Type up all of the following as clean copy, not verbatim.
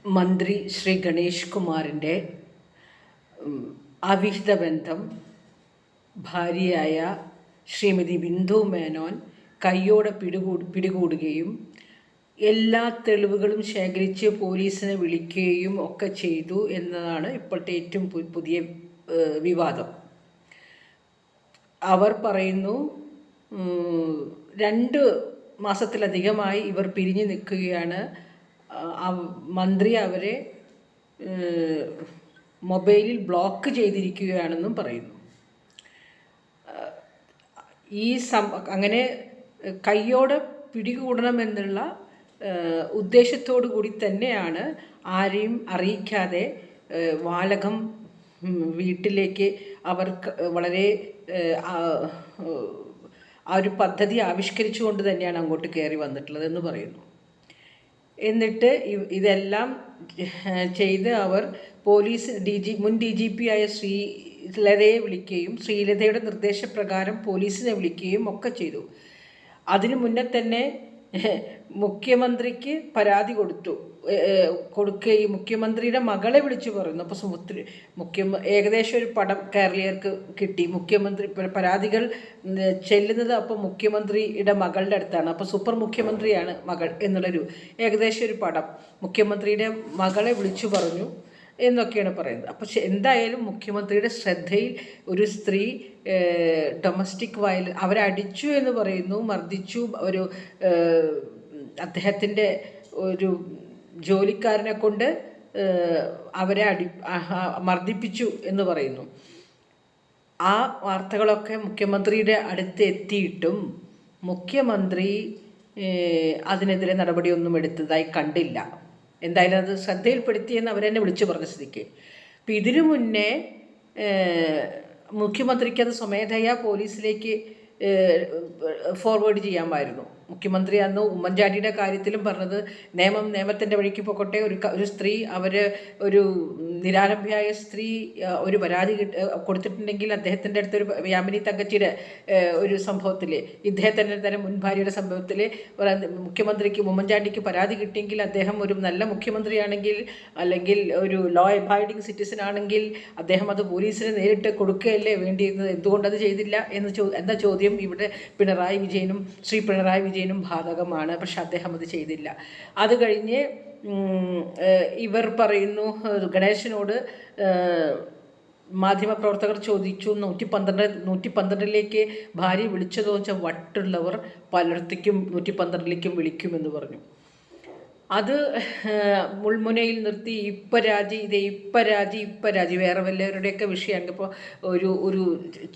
മന്ത്രി ശ്രീ ഗണേഷ് കുമാറിൻ്റെ അവിഹിത ബന്ധം ഭാര്യയായ ശ്രീമതി ബിന്ദു മേനോൻ കയ്യോടെ പിടികൂടുകയും എല്ലാ തെളിവുകളും ശേഖരിച്ച് പോലീസിനെ വിളിക്കുകയും ഒക്കെ ചെയ്തു എന്നതാണ് ഇപ്പോഴത്തെ ഏറ്റവും പുതിയ വിവാദം. അവർ പറയുന്നു 2 മാസത്തിലധികമായി ഇവർ പിരിഞ്ഞു നിൽക്കുകയാണ്. മന്ത്രി അവരെ മൊബൈലിൽ ബ്ലോക്ക് ചെയ്തിരിക്കുകയാണെന്നും പറയുന്നു. അങ്ങനെ കയ്യോടെ പിടികൂടണമെന്നുള്ള ഉദ്ദേശത്തോടു കൂടി തന്നെയാണ് ആരെയും അറിയിക്കാതെ വാലകം വീട്ടിലേക്ക് അവർക്ക് വളരെ ആ ഒരു പദ്ധതി ആവിഷ്കരിച്ചുകൊണ്ട് തന്നെയാണ് അങ്ങോട്ട് കയറി വന്നിട്ടുള്ളത് എന്ന് പറയുന്നു. എന്നിട്ട് ഇതെല്ലാം ചെയ്ത് അവർ പോലീസ് മുൻ DGP ആയ ശ്രീലതയെ വിളിക്കുകയും ശ്രീലതയുടെ നിർദ്ദേശപ്രകാരം പോലീസിനെ വിളിക്കുകയും ഒക്കെ ചെയ്തു. അതിനു മുന്നേ തന്നെ മുഖ്യമന്ത്രിക്ക് പരാതി കൊടുക്കുകയും മുഖ്യമന്ത്രിയുടെ മകളെ വിളിച്ചു പറയുന്നു. അപ്പോൾ ഏകദേശം ഒരു പടം കേരളീയർക്ക് കിട്ടി. മുഖ്യമന്ത്രി പരാതികൾ ചെല്ലുന്നത് അപ്പോൾ മുഖ്യമന്ത്രിയുടെ മകളുടെ അടുത്താണ്. അപ്പോൾ സൂപ്പർ മുഖ്യമന്ത്രിയാണ് മകൾ എന്നുള്ളൊരു ഏകദേശം ഒരു പടം മുഖ്യമന്ത്രിയുടെ മകളെ വിളിച്ചു പറഞ്ഞു എന്നൊക്കെയാണ് പറയുന്നത്. അപ്പോൾ എന്തായാലും മുഖ്യമന്ത്രിയുടെ ശ്രദ്ധയിൽ ഒരു സ്ത്രീ ഡൊമസ്റ്റിക് വയലൻസ് അവരെ അടിച്ചു എന്ന് പറയുന്നു, മർദ്ദിച്ചു, ഒരു അദ്ദേഹത്തിൻ്റെ ഒരു ജോലിക്കാരനെ കൊണ്ട് അവരെ മർദ്ദിപ്പിച്ചു എന്ന് പറയുന്നു. ആ വാർത്തകളൊക്കെ മുഖ്യമന്ത്രിയുടെ അടുത്ത് എത്തിയിട്ടും മുഖ്യമന്ത്രി അതിനെതിരെ നടപടിയൊന്നും എടുത്തതായി കണ്ടില്ല. എന്തായാലും അത് ശ്രദ്ധയിൽപ്പെടുത്തിയെന്ന് അവരെന്നെ വിളിച്ചു പറഞ്ഞ സ്ഥിതിക്ക്. അപ്പം ഇതിനു മുന്നേ മുഖ്യമന്ത്രിക്ക് അത് സ്വമേധയാ പോലീസിലേക്ക് ഫോർവേഡ് ചെയ്യാമായിരുന്നു. മുഖ്യമന്ത്രി അന്ന് ഉമ്മൻചാണ്ടിയുടെ കാര്യത്തിലും പറഞ്ഞത് നിയമത്തിൻ്റെ വഴിക്ക് പോകട്ടെ. ഒരു സ്ത്രീ ഒരു നിരാലംബയായ സ്ത്രീ ഒരു പരാതി കൊടുത്തിട്ടുണ്ടെങ്കിൽ അദ്ദേഹത്തിൻ്റെ അടുത്തൊരു യാമിനി തങ്കച്ചിയുടെ ഒരു സംഭവത്തിൽ ഇദ്ദേഹത്തിൻ്റെ തന്നെ മുൻ ഭാര്യയുടെ സംഭവത്തിൽ മുഖ്യമന്ത്രിക്ക് ഉമ്മൻചാണ്ടിക്ക് പരാതി കിട്ടിയെങ്കിൽ അദ്ദേഹം ഒരു നല്ല മുഖ്യമന്ത്രിയാണെങ്കിൽ അല്ലെങ്കിൽ ഒരു ലോ അബൈഡിങ് സിറ്റിസൺ ആണെങ്കിൽ അദ്ദേഹം അത് പോലീസിന് നേരിട്ട് കൊടുക്കുകയല്ലേ വേണ്ടിയിരുന്നത്. എന്തുകൊണ്ടത് ചെയ്തില്ല എന്ന ചോദ്യം ഇവിടെ ശ്രീ പിണറായി വിജയനും ബാധകമാണ്. പക്ഷെ അദ്ദേഹം അത് ചെയ്തില്ല. അത് കഴിഞ്ഞ് ഇവർ പറയുന്നു ഗണേശനോട് മാധ്യമപ്രവർത്തകർ ചോദിച്ചു 112 ഭാര്യ വിളിച്ചതോ വെച്ചാൽ വട്ടുള്ളവർ പലർത്തേക്കും 112 വിളിക്കുമെന്ന് പറഞ്ഞു. അത് മുൾമുനയിൽ നിർത്തി ഇപ്പരാജി വേറെ വല്ലവരുടെയൊക്കെ വിഷയമാണ്. ഇപ്പോൾ ഒരു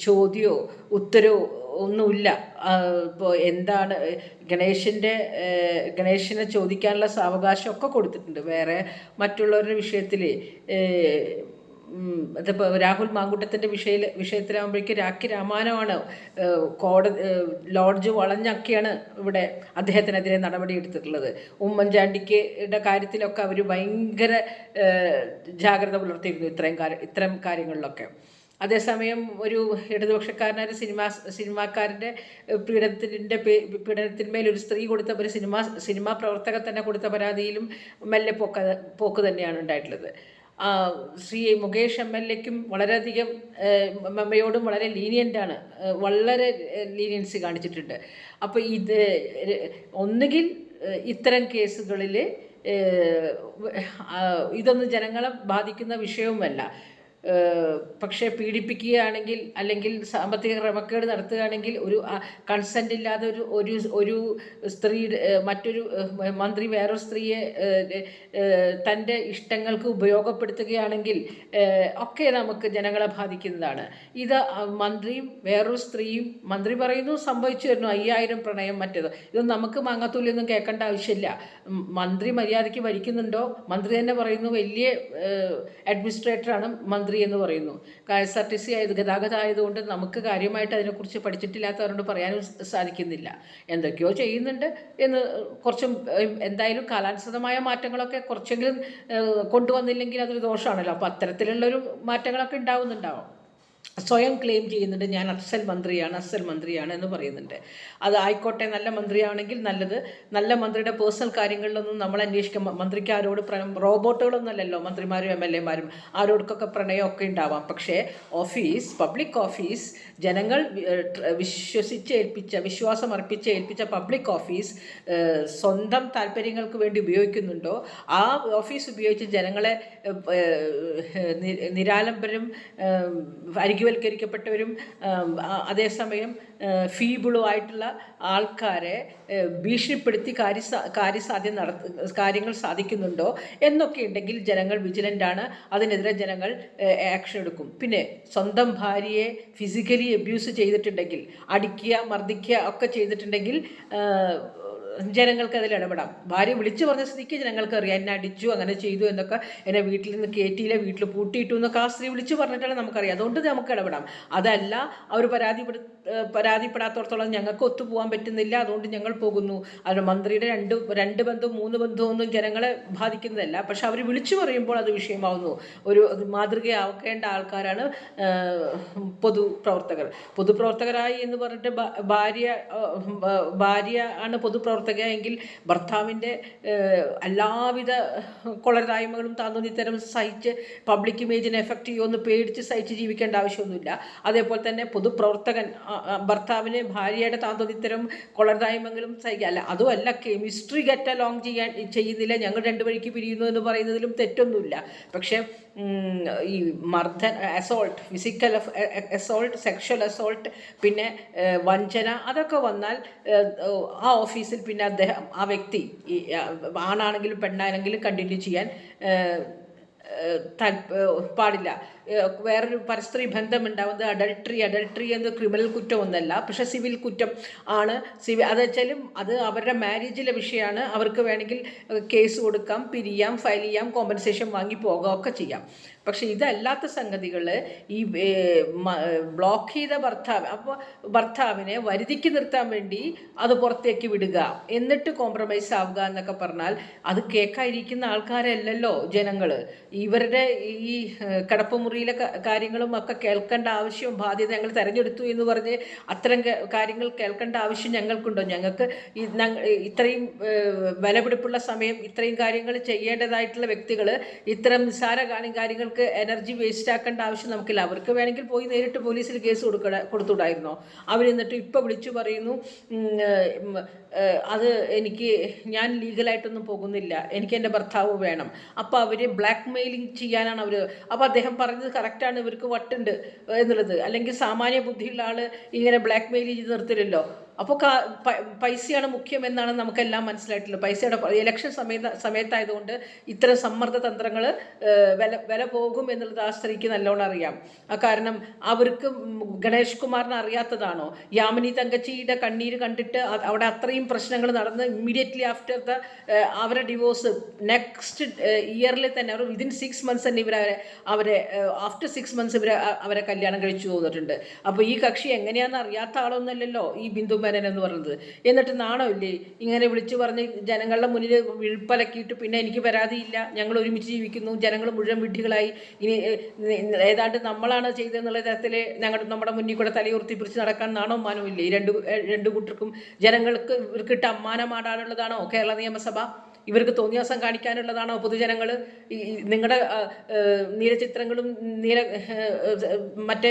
ചോദ്യമോ ഉത്തരവോ ഒന്നുമില്ല. ഇപ്പോൾ എന്താണ് ഗണേശനെ ചോദിക്കാനുള്ള സാവകാശമൊക്കെ കൊടുത്തിട്ടുണ്ട്. വേറെ മറ്റുള്ളവരുടെ വിഷയത്തിൽ അതിപ്പോൾ രാഹുൽ മാങ്കൂട്ടത്തിൻ്റെ വിഷയത്തിലാകുമ്പോഴേക്കും രാഖി രാമായണമാണ് ലോഡ്ജ് വളഞ്ഞൊക്കെയാണ് ഇവിടെ അദ്ദേഹത്തിനെതിരെ നടപടിയെടുത്തിട്ടുള്ളത്. ഉമ്മൻചാണ്ടിയുടെ കാര്യത്തിലൊക്കെ അവർ ഭയങ്കര ജാഗ്രത പുലർത്തിയിരുന്നു ഇത്തരം കാര്യങ്ങളിലൊക്കെ. അതേസമയം ഒരു ഇടതുപക്ഷക്കാരനായ സിനിമാക്കാരൻ്റെ പീഡനത്തിന്മേൽ ഒരു സ്ത്രീ കൊടുത്ത ഒരു സിനിമാ പ്രവർത്തകർ തന്നെ കൊടുത്ത പരാതിയിലും മെല്ലെ പോക്ക് തന്നെയാണ് ഉണ്ടായിട്ടുള്ളത്. ശ്രീ മുകേഷ് MLAക്കും വളരെയധികം മെമ്മയോടും വളരെ ലീനിയൻ്റാണ്, വളരെ ലീനിയൻസി കാണിച്ചിട്ടുണ്ട്. അപ്പോൾ ഒന്നുകിൽ ഇത്തരം കേസുകളിൽ ഇതൊന്നും ജനങ്ങളെ ബാധിക്കുന്ന വിഷയവുമല്ല. പക്ഷേ പീഡിപ്പിക്കുകയാണെങ്കിൽ അല്ലെങ്കിൽ സാമ്പത്തിക ക്രമക്കേട് നടത്തുകയാണെങ്കിൽ ഒരു കൺസെൻ്റ് ഇല്ലാതെ ഒരു സ്ത്രീ മറ്റൊരു മന്ത്രി വേറൊരു സ്ത്രീയെ തൻ്റെ ഇഷ്ടങ്ങൾക്ക് ഉപയോഗപ്പെടുത്തുകയാണെങ്കിൽ ഒക്കെ നമുക്ക് ജനങ്ങളെ ബാധിക്കുന്നതാണ്. ഇത് മന്ത്രിയും വേറൊരു സ്ത്രീയും മന്ത്രി പറയുന്നു സംഭവിച്ചു വരുന്നു 5000 പ്രണയം മറ്റേത്. ഇതൊന്നും നമുക്ക് മാങ്ങാത്തൂലിയൊന്നും കേൾക്കേണ്ട ആവശ്യമില്ല. മന്ത്രി മര്യാദയ്ക്ക് ഭരിക്കുന്നുണ്ടോ? മന്ത്രി തന്നെ പറയുന്നു വലിയ അഡ്മിനിസ്ട്രേറ്ററാണ് മന്ത്രി എന്ന് പറയുന്നു. SRTC ഗതാഗതം ആയതുകൊണ്ട് നമുക്ക് കാര്യമായിട്ട് അതിനെക്കുറിച്ച് പഠിച്ചിട്ടില്ലാത്തവരോട് പറയാനും സാധിക്കുന്നില്ല. എന്തൊക്കെയോ ചെയ്യുന്നുണ്ട് എന്ന് കുറച്ചും എന്തായാലും കാലാനുസൃതമായ മാറ്റങ്ങളൊക്കെ കുറച്ചെങ്കിലും കൊണ്ടുവന്നില്ലെങ്കിൽ അതൊരു ദോഷമാണല്ലോ. അപ്പോൾ അത്തരത്തിലുള്ളൊരു മാറ്റങ്ങളൊക്കെ ഉണ്ടാവും. സ്വയം ക്ലെയിം ചെയ്യുന്നുണ്ട്, ഞാൻ അസൽ മന്ത്രിയാണ് എന്ന് പറയുന്നുണ്ട്. അത് ആയിക്കോട്ടെ, നല്ല മന്ത്രിയാണെങ്കിൽ നല്ലത്. നല്ല മന്ത്രിയുടെ പേഴ്സണൽ കാര്യങ്ങളിലൊന്നും നമ്മൾ അന്വേഷിക്കാൻ, മന്ത്രിക്ക് ആരോട് റോബോട്ടുകളൊന്നും അല്ലല്ലോ മന്ത്രിമാരും MLA മാരും, ആരോടൊക്കെ പ്രണയമൊക്കെ ഉണ്ടാവാം. പക്ഷേ പബ്ലിക് ഓഫീസ്, ജനങ്ങൾ വിശ്വാസം അർപ്പിച്ച് ഏൽപ്പിച്ച പബ്ലിക് ഓഫീസ് സ്വന്തം താല്പര്യങ്ങൾക്ക് വേണ്ടി ഉപയോഗിക്കുന്നുണ്ടോ, ആ ഓഫീസ് ഉപയോഗിച്ച് ജനങ്ങളെ നിരാലംബരും അരികുവൽക്കരിക്കപ്പെട്ടവരും അതേസമയം ഫീബിളുമായിട്ടുള്ള ആൾക്കാരെ ഭീഷണിപ്പെടുത്തി കാര്യങ്ങൾ സാധിക്കുന്നുണ്ടോ എന്നൊക്കെ ഉണ്ടെങ്കിൽ ജനങ്ങൾ വിജിലൻ്റാണ്, അതിനെതിരെ ജനങ്ങൾ ആക്ഷൻ എടുക്കും. പിന്നെ സ്വന്തം ഭാര്യയെ ഫിസിക്കലി അബ്യൂസ് ചെയ്തിട്ടുണ്ടെങ്കിൽ, അടിക്കുക മർദ്ദിക്കുക ഒക്കെ ചെയ്തിട്ടുണ്ടെങ്കിൽ ജനങ്ങൾക്ക് അതിൽ ഇടപെടാം. ഭാര്യ വിളിച്ചു പറഞ്ഞ സ്ഥിതിക്ക് ജനങ്ങൾക്ക് അറിയാം, എന്നെ അടിച്ചു, അങ്ങനെ ചെയ്തു എന്നൊക്കെ, എന്നെ വീട്ടിൽ നിന്ന് കയറ്റിയില്ല, വീട്ടിൽ പൂട്ടിയിട്ടു എന്നൊക്കെ ആ സ്ത്രീ വിളിച്ചു പറഞ്ഞിട്ടാണ് നമുക്കറിയാം. അതുകൊണ്ട് നമുക്ക് ഇടപെടാം. അതല്ല, അവർ പരാതിപ്പെടാത്തോടത്തോളം ഞങ്ങൾക്ക് ഒത്തുപോകാൻ പറ്റുന്നില്ല, അതുകൊണ്ട് ഞങ്ങൾ പോകുന്നു. അത് മന്ത്രിയുടെ രണ്ട് ബന്ധവും 3 ബന്ധവും ഒന്നും ജനങ്ങളെ ബാധിക്കുന്നതല്ല. പക്ഷെ അവർ വിളിച്ചു പറയുമ്പോൾ അത് വിഷയമാവുന്നു. ഒരു മാതൃകയാക്കേണ്ട ആൾക്കാരാണ് പൊതുപ്രവർത്തകരായി എന്ന് പറഞ്ഞിട്ട് ഭാര്യ ആണ് പൊതുപ്രവർത്തക എങ്കിൽ ഭർത്താവിൻ്റെ എല്ലാവിധ കൊള്ളരായ്മകളും താന്തോന്നിത്തരം സഹിച്ച് പബ്ലിക് ഇമേജിനെ എഫക്റ്റ് ചെയ്യുമെന്ന് പേടിച്ച് സഹിച്ച് ജീവിക്കേണ്ട ആവശ്യമൊന്നുമില്ല. അതേപോലെ തന്നെ പൊതുപ്രവർത്തകൻ ഭർത്താവിന് ഭാര്യയുടെ താന്തോന്നിത്തരം കൊള്ളരായ്മകളും സഹിക്കുക അതുമല്ല കെമിസ്ട്രി ഗെറ്റ് അലോങ് ചെയ്യുന്നില്ല, ഞങ്ങൾ 2 വഴിക്ക് പിരിയുന്നു എന്ന് പറയുന്നതിലും തെറ്റൊന്നുമില്ല. പക്ഷേ ഈ assault, physical assault, sexual assault, പിന്നെ വഞ്ചന, അതൊക്കെ വന്നാൽ ആ ഓഫീസിൽ പിന്നെ ആ വ്യക്തി ആണാണെങ്കിലും പെണ്ണാണെങ്കിലും കണ്ടിന്യൂ ചെയ്യാൻ പാടില്ല. വേറൊരു പരസ്ത്രീ ബന്ധമുണ്ടാവുന്നത് അഡൾട്ടറി എന്ന ക്രിമിനൽ കുറ്റമൊന്നല്ല, പക്ഷെ സിവിൽ കുറ്റം ആണ്. അത് വെച്ചാലും അത് അവരുടെ മാരേജിലെ വിഷയമാണ്. അവർക്ക് വേണമെങ്കിൽ കേസ് കൊടുക്കാം, പിരിയാം, ഫയൽ ചെയ്യാം, കോമ്പൻസേഷൻ വാങ്ങി പോകുകയൊക്കെ ചെയ്യാം. പക്ഷെ ഇതല്ലാത്ത സംഗതികൾ, ഈ ബ്ലോക്ക് ചെയ്ത ഭർത്താവിനെ വരുതിക്ക് നിർത്താൻ വേണ്ടി അത് പുറത്തേക്ക് വിടുക, എന്നിട്ട് കോംപ്രമൈസ് ആവുക എന്നൊക്കെ പറഞ്ഞാൽ അത് കേൾക്കാതിരിക്കുന്ന ആൾക്കാരല്ലല്ലോ ജനങ്ങൾ. ഇവരുടെ ഈ കിടപ്പുമുറിയിലെ കാര്യങ്ങളും ഒക്കെ കേൾക്കേണ്ട ആവശ്യവും ബാധ്യത ഞങ്ങൾ തിരഞ്ഞെടുത്തു എന്ന് പറഞ്ഞ് അത്തരം കാര്യങ്ങൾ കേൾക്കേണ്ട ആവശ്യം ഞങ്ങൾക്കുണ്ടോ? ഞങ്ങൾക്ക് ഇത്രയും വിലപിടിപ്പുള്ള സമയം ഇത്രയും കാര്യങ്ങൾ ചെയ്യേണ്ടതായിട്ടുള്ള വ്യക്തികൾ ഇത്തരം നിസ്സാര കാര്യങ്ങൾ എനർജി വേസ്റ്റ് ആക്കേണ്ട ആവശ്യം നമുക്കില്ല. അവർക്ക് വേണമെങ്കിൽ പോയി നേരിട്ട് പോലീസിൽ കേസ് കൊടുത്തുകൂടായിരുന്നോ? അവരെന്നിട്ട് ഇപ്പോൾ വിളിച്ചു പറയുന്നു, അത് ഞാൻ ലീഗലായിട്ടൊന്നും പോകുന്നില്ല, എനിക്ക് എൻ്റെ ഭർത്താവ് വേണം. അപ്പോൾ അവർ ബ്ലാക്ക് മെയിലിംഗ് ചെയ്യാനാണ് അവർ. അപ്പോൾ അദ്ദേഹം പറഞ്ഞത് കറക്റ്റാണ്, ഇവർക്ക് വട്ടുണ്ട് എന്നുള്ളത്. അല്ലെങ്കിൽ സാമാന്യ ബുദ്ധിയുള്ള ആൾ ഇങ്ങനെ ബ്ലാക്ക് മെയിൽ ചെയ്ത് നിർത്തില്ലല്ലോ. അപ്പോൾ പൈസയാണ് മുഖ്യമെന്നാണ് നമുക്കെല്ലാം മനസ്സിലായിട്ടുള്ളത്. പൈസയുടെ ഇലക്ഷൻ സമയത്തായതുകൊണ്ട് ഇത്തരം സമ്മർദ്ദ തന്ത്രങ്ങൾ വില പോകും എന്നുള്ളത് ആ സ്ത്രീക്ക് നല്ലോണം അറിയാം. കാരണം അവർക്ക് ഗണേഷ് കുമാറിനെ അറിയാത്തതാണോ? യാമിനി തങ്കച്ചിയുടെ കണ്ണീര് കണ്ടിട്ട് അവിടെ അത്രയും പ്രശ്നങ്ങൾ നടന്ന് ഇമ്മീഡിയറ്റ്ലി ആഫ്റ്റർ അവരുടെ ഡിവോഴ്സ് നെക്സ്റ്റ് ഇയറിൽ തന്നെ അവർ വിതിൻ 6 months തന്നെ അവരെ ആഫ്റ്റർ 6 months അവരെ കല്യാണം കഴിച്ചു പോന്നിട്ടുണ്ട്. അപ്പോൾ ഈ കക്ഷി എങ്ങനെയാണെന്ന് അറിയാത്ത ആളൊന്നുമല്ലല്ലോ ഈ ബിന്ദു മേനൻ എന്ന് പറയുന്നത്. എന്നിട്ട് നാണമില്ലേ ഇങ്ങനെ വിളിച്ചു പറഞ്ഞ് ജനങ്ങളുടെ മുന്നിൽ വിഴുപ്പലക്കിയിട്ട് പിന്നെ എനിക്ക് പരാതിയില്ല, ഞങ്ങൾ ഒരുമിച്ച് ജീവിക്കുന്നു, ജനങ്ങൾ മുഴുവൻ വിഡ്ഢികളായി, ഇനി ഏതാണ്ട് നമ്മളാണ് ചെയ്തതെന്നുള്ള തരത്തിൽ നമ്മുടെ മുന്നിൽ കൂടെ തലയുർത്തി പിടിച്ച് നടക്കാൻ നാണോ മാനവും ഇല്ലേ? ഈ രണ്ടു കൂട്ടർക്കും ജനങ്ങൾക്ക് ഇവർക്കിട്ട് അമ്മാനമാടാനുള്ളതാണോ കേരള നിയമസഭ? ഇവർക്ക് തോന്നിയാസം കാണിക്കാനുള്ളതാണോ പൊതുജനങ്ങൾ? നിങ്ങളുടെ നീലചിത്രങ്ങളും മറ്റേ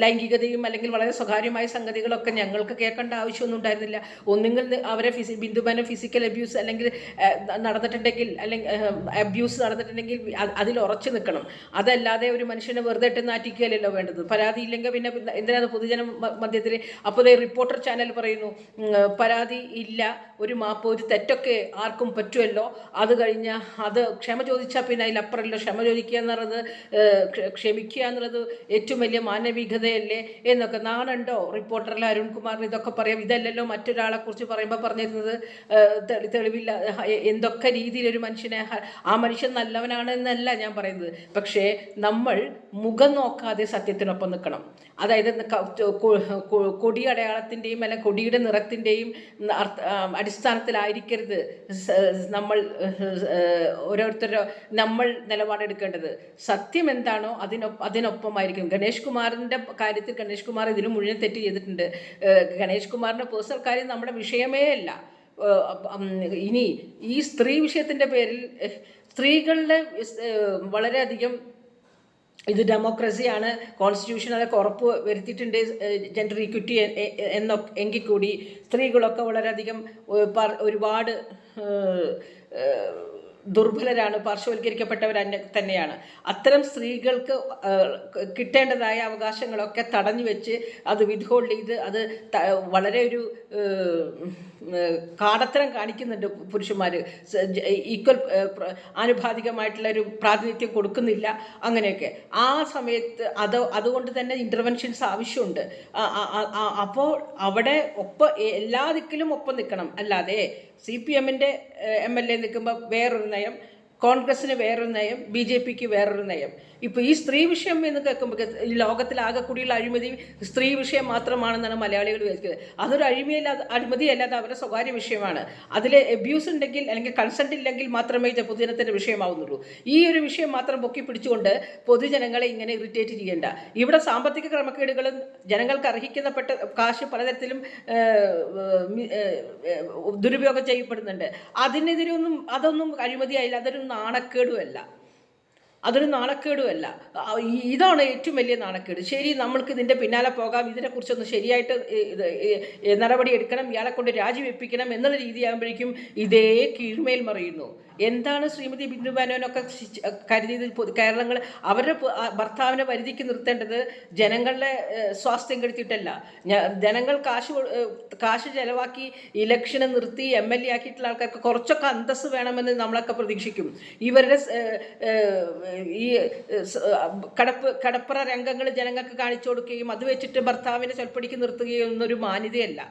ലൈംഗികതയും അല്ലെങ്കിൽ വളരെ സ്വകാര്യമായ സംഗതികളൊക്കെ ഞങ്ങൾക്ക് കേൾക്കേണ്ട ആവശ്യമൊന്നും ഉണ്ടായിരുന്നില്ല. ഒന്നുകിൽ അവരെ ബിന്ദുമേനൻ ഫിസിക്കൽ അബ്യൂസ് അല്ലെങ്കിൽ നടന്നിട്ടുണ്ടെങ്കിൽ, അല്ലെങ്കിൽ അബ്യൂസ് നടന്നിട്ടുണ്ടെങ്കിൽ അതിൽ ഉറച്ചു നിൽക്കണം. അതല്ലാതെ ഒരു മനുഷ്യനെ വെറുതെ ഇട്ട് നാറ്റിക്കുകയല്ലോ വേണ്ടത്. പരാതി ഇല്ലെങ്കിൽ പിന്നെ എന്തിനാണ് പൊതുജന മധ്യത്തിൽ? അപ്പോൾ റിപ്പോർട്ടർ ചാനൽ പറയുന്നു പരാതി ഇല്ല, ഒരു മാപ്പ്, ഒരു തെറ്റൊക്കെ ആർക്കും പറ്റുമല്ലോ, അത് കഴിഞ്ഞാൽ അത് ക്ഷമ ചോദിച്ചാൽ പിന്നെ അതിലപ്പുറമല്ലോ. ക്ഷമ ചോദിക്കുക എന്നുള്ളത്, ക്ഷമിക്കുക എന്നുള്ളത് ഏറ്റവും വലിയ മാനവികതയല്ലേ എന്നൊക്കെ. നാണുണ്ടോ റിപ്പോർട്ടറിൽ അരുൺകുമാറിന് ഇതൊക്കെ പറയാം? ഇതല്ലല്ലോ മറ്റൊരാളെ കുറിച്ച് പറയുമ്പോൾ പറഞ്ഞിരുന്നത്. തെളിവില്ല എന്തൊക്കെ രീതിയിൽ ഒരു മനുഷ്യനെ, ആ മനുഷ്യൻ നല്ലവനാണെന്നല്ല ഞാൻ പറയുന്നത്, പക്ഷേ നമ്മൾ മുഖം നോക്കാതെ സത്യത്തിനൊപ്പം നിൽക്കണം. അതായത് കൊടി അടയാളത്തിൻ്റെയും അല്ലെങ്കിൽ കൊടിയുടെ നിറത്തിൻ്റെയും അടിസ്ഥാനത്തിൽ അടിസ്ഥാനത്തിലായിരിക്കരുത് നമ്മൾ ഓരോരുത്തരോ നമ്മൾ നിലപാടെടുക്കേണ്ടത്. സത്യം എന്താണോ അതിനൊപ്പമായിരിക്കും. ഗണേഷ് കുമാറിൻ്റെ കാര്യത്തിൽ ഗണേഷ് കുമാർ ഇതിന് മുഴുവൻ തെറ്റ് ചെയ്തിട്ടുണ്ട്. ഗണേഷ് കുമാറിൻ്റെ പേഴ്സണൽ കാര്യം നമ്മുടെ വിഷയമേ അല്ല. ഇനി ഈ സ്ത്രീ വിഷയത്തിൻ്റെ പേരിൽ സ്ത്രീകളുടെ വളരെയധികം ഇത് ഡെമോക്രസിയാണ്, കോൺസ്റ്റിറ്റ്യൂഷൻ അതൊക്കെ ഉറപ്പ് വരുത്തിയിട്ടുണ്ട് ജെൻഡർ ഈക്വിറ്റി എങ്കിൽ കൂടി സ്ത്രീകളൊക്കെ വളരെയധികം ഒരുപാട് ദുർബലരാണ്, പാർശ്വവൽക്കരിക്കപ്പെട്ടവർ തന്നെയാണ്. അത്തരം സ്ത്രീകൾക്ക് കിട്ടേണ്ടതായ അവകാശങ്ങളൊക്കെ തടഞ്ഞു വെച്ച് അത് വിത്ത്ഹോൾഡ് ചെയ്ത് അത് വളരെ ഒരു കാടത്തരം കാണിക്കുന്നുണ്ട് പുരുഷന്മാർ. ഈക്വൽ ആനുപാതികമായിട്ടുള്ള ഒരു പ്രാതിനിധ്യം കൊടുക്കുന്നില്ല. അങ്ങനെയൊക്കെ ആ സമയത്ത് അതുകൊണ്ട് തന്നെ ഇൻ്റർവെൻഷൻസ് ആവശ്യമുണ്ട്. അപ്പോൾ അവിടെ എല്ലാ ദിക്കിലും ഒപ്പം നിൽക്കണം. അല്ലാതെ CPM-ൻ്റെ MLA നിൽക്കുമ്പോൾ വേറൊരു നയം, കോൺഗ്രസ്സിന് വേറൊരു നയം, BJPക്ക് വേറൊരു നയം. ഇപ്പോൾ ഈ സ്ത്രീ വിഷയം എന്ന് കേൾക്കുമ്പോൾ ഈ ലോകത്തിലാകെ കൂടിയുള്ള അഴിമതി സ്ത്രീ വിഷയം മാത്രമാണെന്നാണ് മലയാളികൾ വിചാരിക്കുന്നത്. അതൊരു അഴിമതിയല്ലാതെ അവരുടെ സ്വകാര്യ വിഷയമാണ്. അതിൽ എബ്യൂസ് ഉണ്ടെങ്കിൽ അല്ലെങ്കിൽ കൺസെൻറ്റ് ഇല്ലെങ്കിൽ മാത്രമേ പൊതുജനത്തിൻ്റെ വിഷയമാവുന്നുള്ളൂ. ഈ ഒരു വിഷയം മാത്രം പൊക്കി പിടിച്ചുകൊണ്ട് പൊതുജനങ്ങളെ ഇങ്ങനെ ഇറിറ്റേറ്റ് ചെയ്യേണ്ട. ഇവിടെ സാമ്പത്തിക ക്രമക്കേടുകളും ജനങ്ങൾക്ക് അർഹിക്കപ്പെട്ട കാശ് പലതരത്തിലും ദുരുപയോഗം ചെയ്യപ്പെടുന്നുണ്ട്. അതൊന്നും അഴിമതിയായില്ല, അതൊരു നാണക്കേടുമല്ല. ഇതാണ് ഏറ്റവും വലിയ നാണക്കേട്. ശരി, നമ്മൾക്ക് ഇതിൻ്റെ പിന്നാലെ പോകാം, ഇതിനെക്കുറിച്ചൊന്ന് ശരിയായിട്ട് നടപടി എടുക്കണം, ഇയാളെ കൊണ്ട് രാജിവെപ്പിക്കണം എന്നുള്ള രീതിയാകുമ്പോഴേക്കും ഇതേ കീഴ്മേൽ മറിയുന്നു. എന്താണ് ശ്രീമതി ബിന്ദു മേനോനൊക്കെ കരുതിയത്? കേരളങ്ങൾ അവരുടെ ഭർത്താവിനെ പരിധിക്ക് നിർത്തേണ്ടത് ജനങ്ങളുടെ സ്വാസ്ഥ്യം കെടുത്തിയിട്ടല്ല. ജനങ്ങൾ കാശ് ചെലവാക്കി ഇലക്ഷന് നിർത്തി MLA ആക്കിയിട്ടുള്ള ആൾക്കാർക്ക് കുറച്ചൊക്കെ അന്തസ്സ് വേണമെന്ന് നമ്മളൊക്കെ പ്രതീക്ഷിക്കും. ഇവരുടെ ഈ കടപ്പുറ രംഗങ്ങൾ ജനങ്ങൾക്ക് കാണിച്ചു കൊടുക്കുകയും അത് വെച്ചിട്ട് ഭർത്താവിനെ ചൊൽപ്പടിക്ക് നിർത്തുകയും ഒന്നൊരു മാന്യതയല്ല.